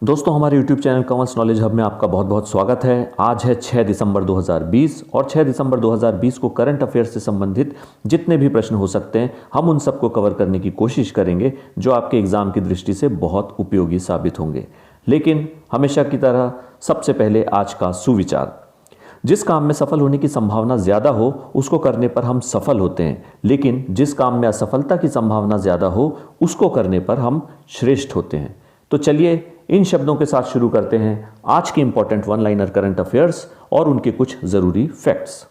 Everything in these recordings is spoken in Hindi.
दोस्तों, हमारे YouTube channel commerce knowledge hub में आपका बहुत बहुत स्वागत है। आज है 6 दिसंबर 2020 और 6 दिसंबर 2020 को करंट अफेयर्स से संबंधित जितने भी प्रश्न हो सकते हैं हम उन सबको कवर करने की कोशिश करेंगे जो आपके एग्जाम की दृष्टि से बहुत उपयोगी साबित होंगे। लेकिन हमेशा की तरह सबसे पहले आज का सुविचार। जिस काम में सफल होने की संभावना ज़्यादा हो उसको करने पर हम सफल होते हैं, लेकिन जिस काम में असफलता की संभावना ज़्यादा हो उसको करने पर हम श्रेष्ठ होते हैं। तो चलिए इन शब्दों के साथ शुरू करते हैं आज के important one liner current affairs और उनके कुछ ज़रूरी फैक्ट्स।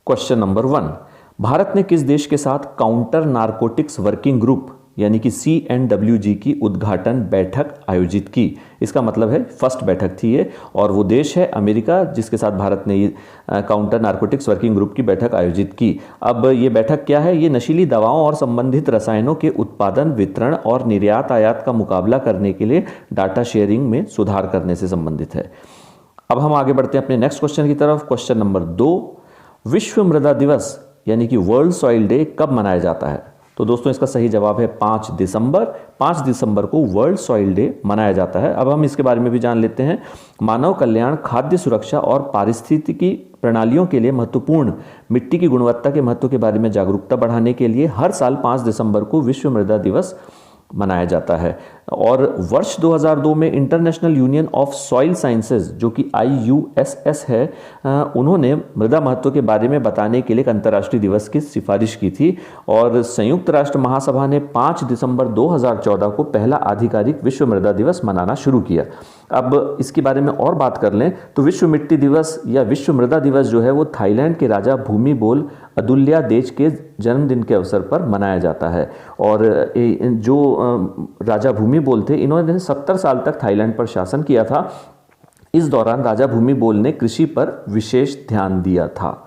क्वेश्चन नंबर 1, भारत ने किस देश के साथ काउंटर नारकोटिक्स वर्किंग ग्रुप यानी कि CNWG की उद्घाटन बैठक आयोजित की? इसका मतलब है फर्स्ट बैठक थी ये, और वो देश है अमेरिका जिसके साथ भारत ने ये काउंटर नारकोटिक्स वर्किंग ग्रुप की बैठक आयोजित की। अब ये बैठक क्या है? ये नशीली दवाओं और संबंधित रसायनों के उत्पादन, वितरण और निर्यात आयात का मुकाबला करने के लिए डाटा शेयरिंग में सुधार करने से संबंधित है। अब हम आगे बढ़ते हैं अपने नेक्स्ट क्वेश्चन की तरफ। क्वेश्चन नंबर 2, विश्व मृदा दिवस यानी कि वर्ल्ड सॉइल डे कब मनाया जाता है? तो दोस्तों इसका सही जवाब है 5 दिसंबर। 5 दिसंबर को वर्ल्ड सॉइल डे मनाया जाता है। अब हम इसके बारे में भी जान लेते हैं। मानव कल्याण, खाद्य सुरक्षा और पारिस्थितिकी प्रणालियों के लिए महत्वपूर्ण मिट्टी की गुणवत्ता के महत्व के बारे में जागरूकता बढ़ाने के लिए हर साल 5 दिसंबर को विश्व मृदा दिवस मनाया जाता है। और वर्ष 2002 में international union of soil sciences जो कि IUSS है, उन्होंने मृदा महत्व के बारे में बताने के लिए एक अंतर्राष्ट्रीय दिवस की सिफारिश की थी और संयुक्त राष्ट्र महासभा ने 5 दिसंबर 2014 को पहला आधिकारिक विश्व मृदा दिवस मनाना शुरू किया। अब इसके बारे में और बात कर लें तो विश्व मिट्टी दिवस या विश्व मृदा दिवस जो है वो थाईलैंड के राजा भूमिबोल अदुल्यादेज के जन्मदिन के अवसर पर मनाया जाता है। और जो राजा भूमिबोल थे, इन्होंने 70 साल तक थाईलैंड पर शासन किया था। इस दौरान राजा भूमिबोल ने कृषि पर विशेष ध्यान दिया था।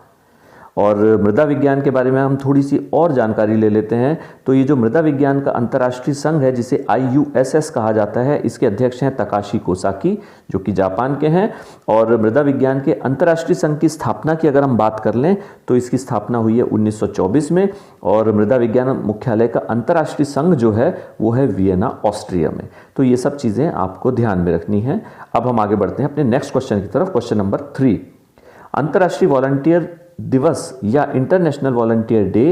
और मृदा विज्ञान के बारे में हम थोड़ी सी और जानकारी ले लेते हैं। तो ये जो मृदा विज्ञान का अंतर्राष्ट्रीय संघ है जिसे IUSS कहा जाता है, इसके अध्यक्ष हैं तकाशी कोसाकी जो कि जापान के हैं। और मृदा विज्ञान के अंतर्राष्ट्रीय संघ की स्थापना की अगर हम बात कर लें तो इसकी स्थापना हुई है 1924 में। और मृदा विज्ञान मुख्यालय का अंतर्राष्ट्रीय संघ जो है वो है वियना, ऑस्ट्रिया में। तो ये सब चीज़ें आपको ध्यान में रखनी है। अब हम आगे बढ़ते हैं अपने नेक्स्ट क्वेश्चन की तरफ। क्वेश्चन नंबर 3, अंतर्राष्ट्रीय वॉलंटियर दिवस या इंटरनेशनल वॉलंटियर डे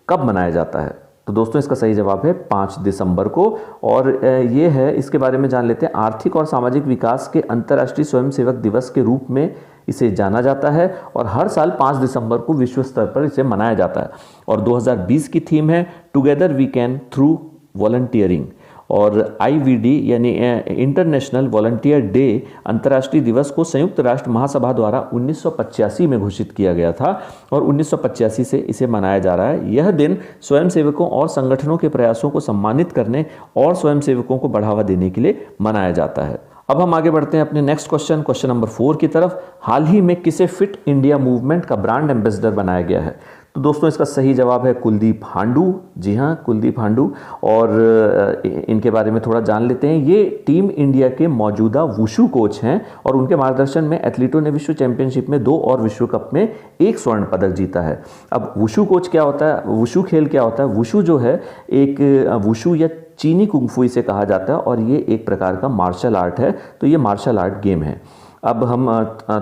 कब मनाया जाता है? तो दोस्तों इसका सही जवाब है 5 दिसंबर को। और ये है, इसके बारे में जान लेते हैं। आर्थिक और सामाजिक विकास के अंतर्राष्ट्रीय स्वयंसेवक दिवस के रूप में इसे जाना जाता है और हर साल 5 दिसंबर को विश्व स्तर पर इसे मनाया जाता है। और 2020 की थीम है together we can through volunteering. और IVD यानी इंटरनेशनल वॉलंटियर डे अंतर्राष्ट्रीय दिवस को संयुक्त राष्ट्र महासभा द्वारा 1985 में घोषित किया गया था और 1985 से इसे मनाया जा रहा है। यह दिन स्वयंसेवकों और संगठनों के प्रयासों को सम्मानित करने और स्वयंसेवकों को बढ़ावा देने के लिए मनाया जाता है। अब हम आगे बढ़ते हैं अपने नेक्स्ट क्वेश्चन, क्वेश्चन नंबर 4 की तरफ। हाल ही में किसे फिट इंडिया मूवमेंट का ब्रांड एम्बेसडर बनाया गया है? तो दोस्तों इसका सही जवाब है कुलदीप हांडू। जी हाँ, कुलदीप हांडू। और इनके बारे में थोड़ा जान लेते हैं। ये टीम इंडिया के मौजूदा वुशु कोच हैं और उनके मार्गदर्शन में एथलीटों ने विश्व चैंपियनशिप में 2 और विश्व कप में 1 स्वर्ण पदक जीता है। अब वुशु कोच क्या होता है? वुशु खेल क्या होता है? वुशु जो है एक वुशु या चीनी कुंफू इसे कहा जाता है और ये एक प्रकार का मार्शल आर्ट है। तो ये मार्शल आर्ट गेम है। अब हम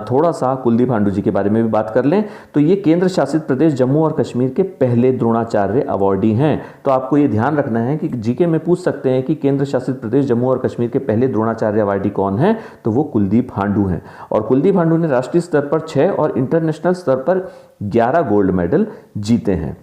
थोड़ा सा कुलदीप हांडू जी के बारे में भी बात कर लें तो ये केंद्र शासित प्रदेश जम्मू और कश्मीर के पहले द्रोणाचार्य अवॉर्डी हैं। तो आपको ये ध्यान रखना है कि जीके में पूछ सकते हैं कि केंद्र शासित प्रदेश जम्मू और कश्मीर के पहले द्रोणाचार्य अवॉर्डी कौन है, तो वो कुलदीप हांडू हैं। और कुलदीप हांडू ने राष्ट्रीय स्तर पर 6 और इंटरनेशनल स्तर पर 11 गोल्ड मेडल जीते हैं।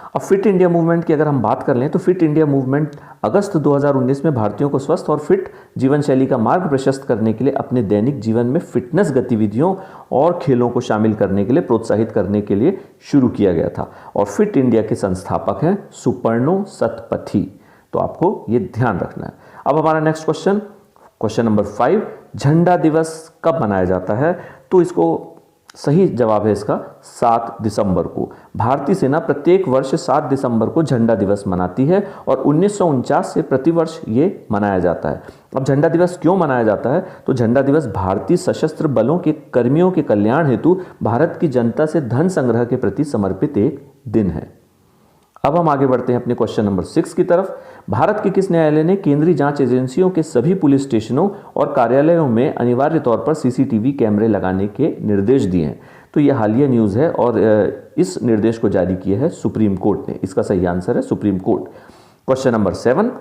अब फिट इंडिया मूवमेंट की अगर हम बात कर लें तो फिट इंडिया मूवमेंट अगस्त 2019 में भारतीयों को स्वस्थ और फिट जीवन शैली का मार्ग प्रशस्त करने के लिए अपने दैनिक जीवन में फिटनेस गतिविधियों और खेलों को शामिल करने के लिए प्रोत्साहित करने के लिए शुरू किया गया था। और फिट इंडिया के संस्थापक हैं सुपर्णो सतपथी। तो आपको ये ध्यान रखना है। अब हमारा नेक्स्ट क्वेश्चन, क्वेश्चन नंबर 5, झंडा दिवस कब मनाया जाता है? तो इसको सही जवाब है इसका 7 दिसंबर को। भारतीय सेना प्रत्येक वर्ष 7 दिसंबर को झंडा दिवस मनाती है और 1949 से प्रतिवर्ष ये मनाया जाता है। अब झंडा दिवस क्यों मनाया जाता है? तो झंडा दिवस भारतीय सशस्त्र बलों के कर्मियों के कल्याण हेतु भारत की जनता से धन संग्रह के प्रति समर्पित एक दिन है। अब हम आगे बढ़ते हैं अपने क्वेश्चन नंबर 6 की तरफ। भारत के किस न्यायालय ने केंद्रीय जांच एजेंसियों के सभी पुलिस स्टेशनों और कार्यालयों में अनिवार्य तौर पर सीसीटीवी कैमरे लगाने के निर्देश दिए हैं? तो यह हालिया न्यूज़ है और इस निर्देश को जारी किया है सुप्रीम कोर्ट ने। इसका सही आंसर है supreme court. Question number 7,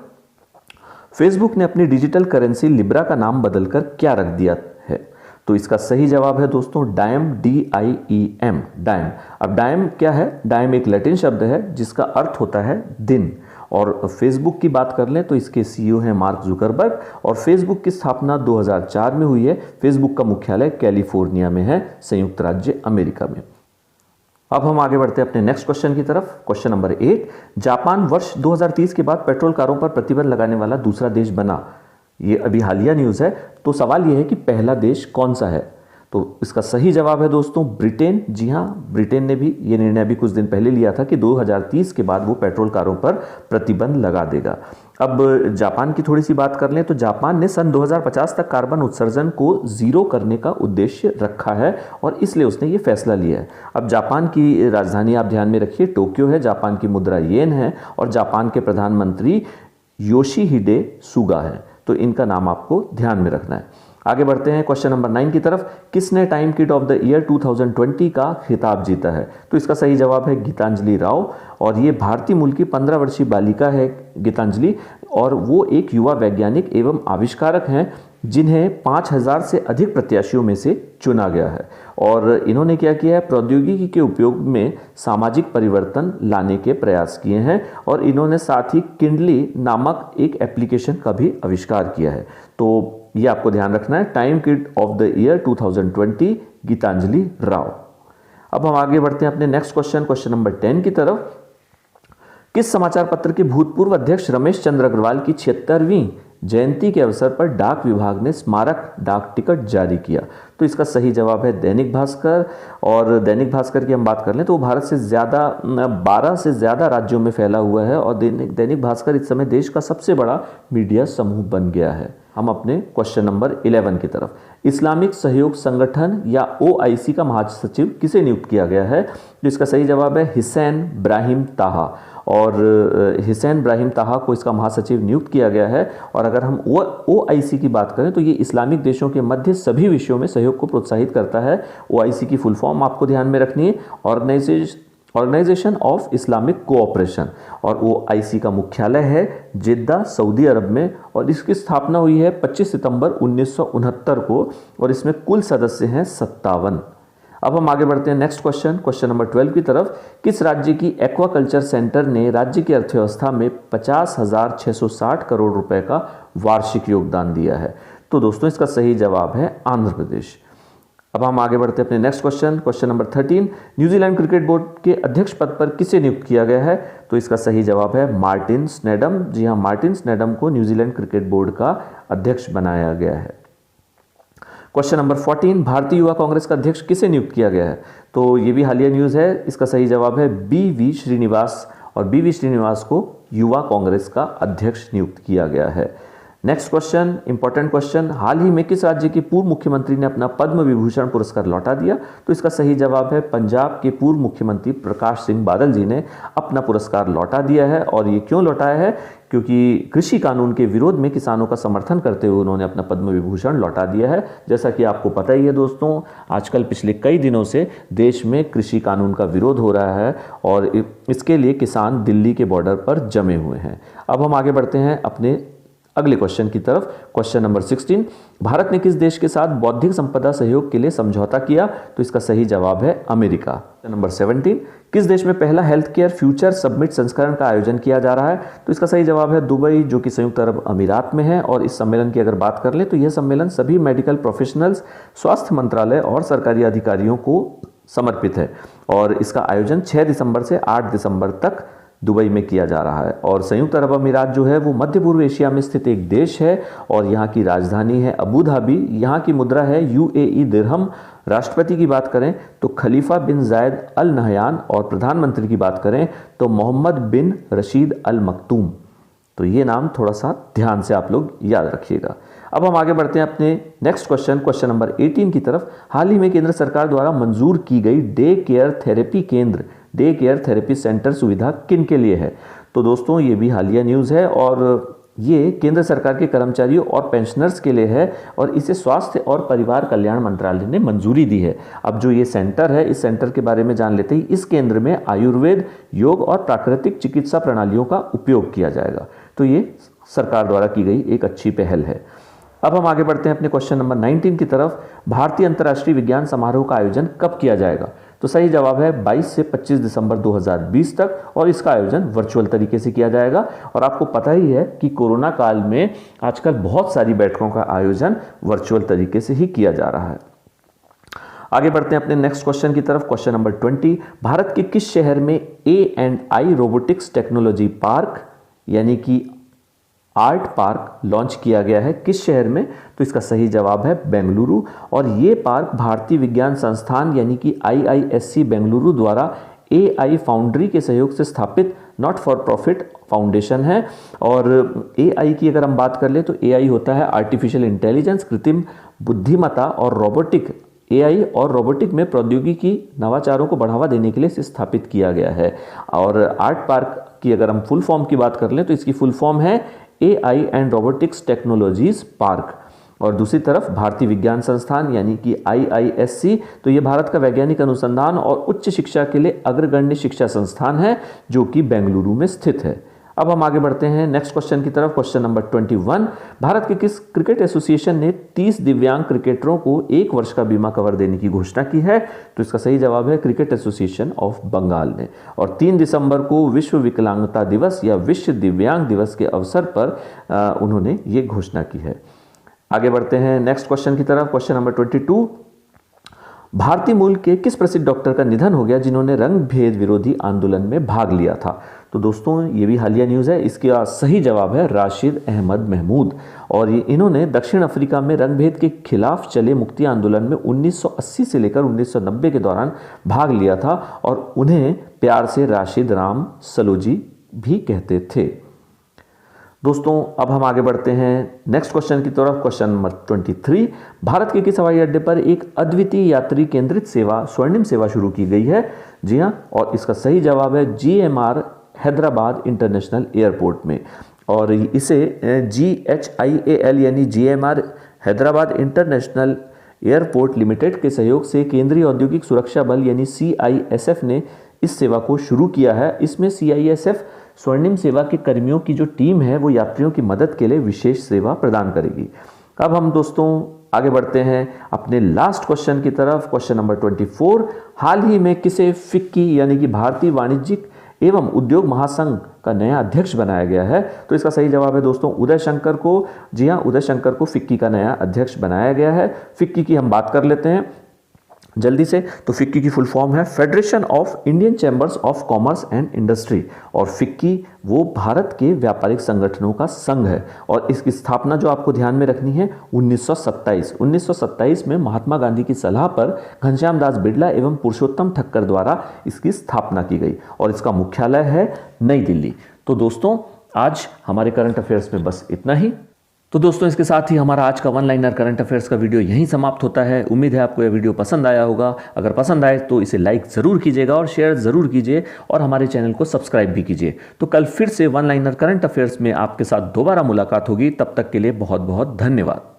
Facebook ने अपनी डिजिटल करेंसी लिब्रा का नाम बदलकर क्या रख दिया है? तो इसका सही जवाब है दोस्तों डायम, DIEM, डायम। अब डायम क्या है? डायम एक लैटिन शब्द है जिसका अर्थ होता है दिन। और फेसबुक की बात कर लें तो इसके CEO हैं मार्क जुकरबर्ग और फेसबुक की स्थापना 2004 में हुई है। फेसबुक का मुख्यालय कैलिफोर्निया में है, संयुक्त राज्य अमेरिका में। अब हम आगे बढ़ते हैं अपने नेक्स्ट क्वेश्चन की तरफ। क्वेश्चन नंबर 8, जापान वर्ष 2030 के बाद पेट्रोल कारों पर प्रतिबंध लगाने वाला दूसरा देश बना। ये अभी हालिया न्यूज़ है। तो सवाल यह है कि पहला देश कौन सा है? तो इसका सही जवाब है दोस्तों ब्रिटेन। जी हाँ, ब्रिटेन ने भी ये निर्णय अभी कुछ दिन पहले लिया था कि 2030 के बाद वो पेट्रोल कारों पर प्रतिबंध लगा देगा। अब जापान की थोड़ी सी बात कर लें तो जापान ने सन 2050 तक कार्बन उत्सर्जन को जीरो करने का उद्देश्य रखा है और इसलिए उसने ये फैसला लिया है। अब जापान की राजधानी आप ध्यान में रखिए टोक्यो है, जापान की मुद्रा येन है और जापान के प्रधानमंत्री योशिहिडे सुगा है। तो इनका नाम आपको ध्यान में रखना है। आगे बढ़ते हैं क्वेश्चन नंबर 9 की तरफ। किसने time kid of the year 2020 का खिताब जीता है? तो इसका सही जवाब है गीतांजलि राव और ये भारतीय मूल की 15 वर्षीय बालिका है गीतांजलि और वो एक युवा वैज्ञानिक एवं आविष्कारक हैं जिन्हें 5000 से अधिक प्रत्याशियों में से चुना गया है। और इन्होंने क्या किया है? प्रौद्योगिकी के उपयोग में सामाजिक परिवर्तन लाने के प्रयास किए हैं और इन्होंने साथ ही किंडली नामक एक एप्लीकेशन का भी आविष्कार किया है। तो ये आपको ध्यान रखना है, time kid of the year 2020 Gitanjali Rao. अब हम आगे बढ़ते हैं अपने नेक्स्ट क्वेश्चन नंबर 10 की तरफ। किस समाचार पत्र के भूतपूर्व अध्यक्ष रमेश चंद्र अग्रवाल की 76वीं जयंती के अवसर पर डाक विभाग ने स्मारक डाक टिकट जारी किया? तो इसका सही जवाब है दैनिक भास्कर। और दैनिक भास्कर की हम बात कर लें तो भारत से 12 से ज़्यादा राज्यों में फैला हुआ है और दैनिक भास्कर इस समय देश का सबसे बड़ा मीडिया समूह बन गया है। हम अपने क्वेश्चन नंबर 11 की तरफ। इस्लामिक सहयोग संगठन या OIC का महासचिव किसे नियुक्त किया गया है? तो इसका सही जवाब है हिसैन ब्राहिम ताहा और हिसैन ब्राहिम ताहा को इसका महासचिव नियुक्त किया गया है। और अगर हम OIC की बात करें तो ये इस्लामिक देशों के मध्य सभी विषयों में सहयोग को प्रोत्साहित करता है। OIC की फुल फॉर्म आपको ध्यान में रखनी है, ऑर्गेनाइजेशन ऑफ इस्लामिक कोऑपरेशन। और OIC का मुख्यालय है जिद्दा सऊदी अरब में और इसकी स्थापना हुई है 25 सितंबर 1969 को और इसमें कुल सदस्य हैं 57। अब हम आगे बढ़ते हैं नेक्स्ट क्वेश्चन नंबर 12 की तरफ। किस राज्य की एक्वाकल्चर सेंटर ने राज्य की अर्थव्यवस्था में 50,660 करोड़ रुपए का वार्षिक योगदान दिया है? तो दोस्तों इसका सही जवाब है आंध्र प्रदेश। अब हम आगे बढ़ते हैं अपने next question number 13। New Zealand cricket board के अध्यक्ष पद पर किसे नियुक्त किया गया है? तो इसका सही जवाब है मार्टिन स्नेडम। जी हाँ, मार्टिन स्नेडम को न्यूजीलैंड क्रिकेट बोर्ड का अध्यक्ष बनाया गया है। Question number 14। भारतीय युवा कांग्रेस का अध्यक्ष किसे नियुक्त किया गया है? तो ये भी हालिया न्यूज़ है। इसका सही जवाब है BV श्रीनिवास और BV श्रीनिवास को युवा कांग्रेस का अध्यक्ष नियुक्त किया गया है। Next question, important question. हाल ही में किस राज्य के पूर्व मुख्यमंत्री ने अपना पद्म विभूषण पुरस्कार लौटा दिया? तो इसका सही जवाब है पंजाब के पूर्व मुख्यमंत्री प्रकाश सिंह बादल जी ने अपना पुरस्कार लौटा दिया है। और ये क्यों लौटाया है? क्योंकि कृषि कानून के विरोध में किसानों का समर्थन करते हुए उन्होंने अपना पद्म विभूषण लौटा दिया है। जैसा कि आपको पता ही है दोस्तों, आजकल पिछले कई दिनों से देश में कृषि कानून का विरोध हो रहा है और इसके लिए किसान दिल्ली के बॉर्डर पर जमे हुए हैं। अब हम आगे बढ़ते हैं अपने अगले क्वेश्चन की तरफ। Question number 16। भारत ने किस देश के साथ बौद्धिक संपदा सहयोग के लिए समझौता किया? तो इसका सही जवाब है अमेरिका। Question number 17। किस देश में पहला हेल्थ केयर फ्यूचर समिट संस्करण का आयोजन किया जा रहा है? तो इसका सही जवाब है दुबई, जो कि संयुक्त अरब अमीरात में है। और इस सम्मेलन की अगर बात कर लें तो यह सम्मेलन सभी मेडिकल प्रोफेशनल्स, स्वास्थ्य मंत्रालय और सरकारी अधिकारियों को समर्पित है और इसका आयोजन 6 दिसंबर से 8 दिसंबर तक दुबई में किया जा रहा है। और संयुक्त अरब अमीरात जो है वो मध्य पूर्व एशिया में स्थित एक देश है और यहाँ की राजधानी है अबू धाबी। यहाँ की मुद्रा है UAE दिरहम। राष्ट्रपति की बात करें तो खलीफा बिन जायद अल नहयान और प्रधानमंत्री की बात करें तो मोहम्मद बिन रशीद अल मखतूम। तो ये नाम थोड़ा सा ध्यान से आप लोग याद रखिएगा। अब हम आगे बढ़ते हैं अपने नेक्स्ट क्वेश्चन नंबर 18 की तरफ। हाल ही में केंद्र सरकार द्वारा मंजूर की गई डे केयर थेरेपी सेंटर सुविधा किन के लिए है? तो दोस्तों ये भी हालिया न्यूज़ है और ये केंद्र सरकार के कर्मचारियों और पेंशनर्स के लिए है और इसे स्वास्थ्य और परिवार कल्याण मंत्रालय ने मंजूरी दी है। अब जो ये सेंटर है, इस सेंटर के बारे में जान लेते ही। इस केंद्र में आयुर्वेद, योग और प्राकृतिक चिकित्सा प्रणालियों का उपयोग किया जाएगा। तो ये सरकार द्वारा की गई एक अच्छी पहल है। अब हम आगे बढ़ते हैं अपने क्वेश्चन नंबर 19 की तरफ। भारतीय अंतर्राष्ट्रीय विज्ञान समारोह का आयोजन कब किया जाएगा? तो सही जवाब है 22 से 25 दिसंबर 2020 तक और इसका आयोजन वर्चुअल तरीके से किया जाएगा। और आपको पता ही है कि कोरोना काल में आजकल बहुत सारी बैठकों का आयोजन वर्चुअल तरीके से ही किया जा रहा है। आगे बढ़ते हैं अपने नेक्स्ट क्वेश्चन की तरफ। Question number 20। भारत के किस शहर में A&I रोबोटिक्स टेक्नोलॉजी पार्क यानी कि आर्ट पार्क लॉन्च किया गया है? किस शहर में? तो इसका सही जवाब है बेंगलुरु। और ये पार्क भारतीय विज्ञान संस्थान यानी कि IISc बेंगलुरु द्वारा AI फाउंड्री के सहयोग से स्थापित नॉट फॉर प्रॉफिट फाउंडेशन है। और AI की अगर हम बात कर ले तो AI होता है आर्टिफिशियल इंटेलिजेंस, कृत्रिम बुद्धिमत्ता और रोबोटिक। AI और रोबोटिक में प्रौद्योगिकी नवाचारों को बढ़ावा देने के लिए इसे स्थापित किया गया है। और आर्ट पार्क की अगर हम फुल फॉर्म की बात कर लें तो इसकी फुल फॉर्म है AI and robotics technologies park. और दूसरी तरफ भारतीय विज्ञान संस्थान यानी कि IISc, तो ये भारत का वैज्ञानिक अनुसंधान और उच्च शिक्षा के लिए अग्रगण्य शिक्षा संस्थान है जो कि बेंगलुरु में स्थित है। अब हम आगे बढ़ते हैं नेक्स्ट क्वेश्चन की तरफ। Question number 21। भारत के किस क्रिकेट एसोसिएशन ने 30 दिव्यांग क्रिकेटरों को 1 वर्ष का बीमा कवर देने की घोषणा की है? तो इसका सही जवाब है क्रिकेट एसोसिएशन ऑफ बंगाल ने। और 3 दिसंबर को विश्व विकलांगता दिवस या विश्व दिव्यांग दिवस के अवसर पर उन्होंने ये घोषणा की है। आगे बढ़ते हैं नेक्स्ट क्वेश्चन की तरफ। Question number 22। भारतीय मूल के किस प्रसिद्ध डॉक्टर का निधन हो गया जिन्होंने रंग भेद विरोधी आंदोलन में भाग लिया था? तो दोस्तों ये भी हालिया न्यूज़ है। इसका सही जवाब है राशिद अहमद महमूद। और ये इन्होंने दक्षिण अफ्रीका में रंग भेद के खिलाफ चले मुक्ति आंदोलन में 1980 से लेकर 1990 के दौरान भाग लिया था और उन्हें प्यार से राशिद राम सलोजी भी कहते थे। दोस्तों अब हम आगे बढ़ते हैं नेक्स्ट क्वेश्चन की तरफ। Question number 23। भारत के किस हवाई अड्डे पर एक अद्वितीय यात्री केंद्रित सेवा स्वर्णिम सेवा शुरू की गई है? जी हाँ, और इसका सही जवाब है GMR हैदराबाद इंटरनेशनल एयरपोर्ट में। और इसे GHIAL यानी GMR Hyderabad international airport limited के सहयोग से केंद्रीय औद्योगिक सुरक्षा बल यानी CISF ने इस सेवा को शुरू किया है। इसमें CISF स्वर्णिम सेवा के कर्मियों की जो टीम है वो यात्रियों की मदद के लिए विशेष सेवा प्रदान करेगी। अब हम दोस्तों आगे बढ़ते हैं अपने लास्ट क्वेश्चन की तरफ। Question number 24। हाल ही में किसे फिक्की यानी कि भारतीय वाणिज्यिक एवं उद्योग महासंघ का नया अध्यक्ष बनाया गया है? तो इसका सही जवाब है दोस्तों उदय शंकर को। जी हाँ, उदय शंकर को फिक्की का नया अध्यक्ष बनाया गया है। फिक्की की हम बात कर लेते हैं जल्दी से। तो फिक्की की फुल फॉर्म है federation of Indian chambers of commerce and industry. और फिक्की वो भारत के व्यापारिक संगठनों का संघ है और इसकी स्थापना जो आपको ध्यान में रखनी है 1927 में महात्मा गांधी की सलाह पर घनश्याम दास बिड़ला एवं पुरुषोत्तम ठक्कर द्वारा इसकी स्थापना की गई और इसका मुख्यालय है नई दिल्ली। तो दोस्तों आज हमारे करंट अफेयर्स में बस इतना ही। तो दोस्तों इसके साथ ही हमारा आज का वन लाइनर करंट अफेयर्स का वीडियो यहीं समाप्त होता है। उम्मीद है आपको यह वीडियो पसंद आया होगा। अगर पसंद आए तो इसे लाइक ज़रूर कीजिएगा और शेयर ज़रूर कीजिए और हमारे चैनल को सब्सक्राइब भी कीजिए। तो कल फिर से वन लाइनर करंट अफेयर्स में आपके साथ दोबारा मुलाकात होगी। तब तक के लिए बहुत बहुत धन्यवाद।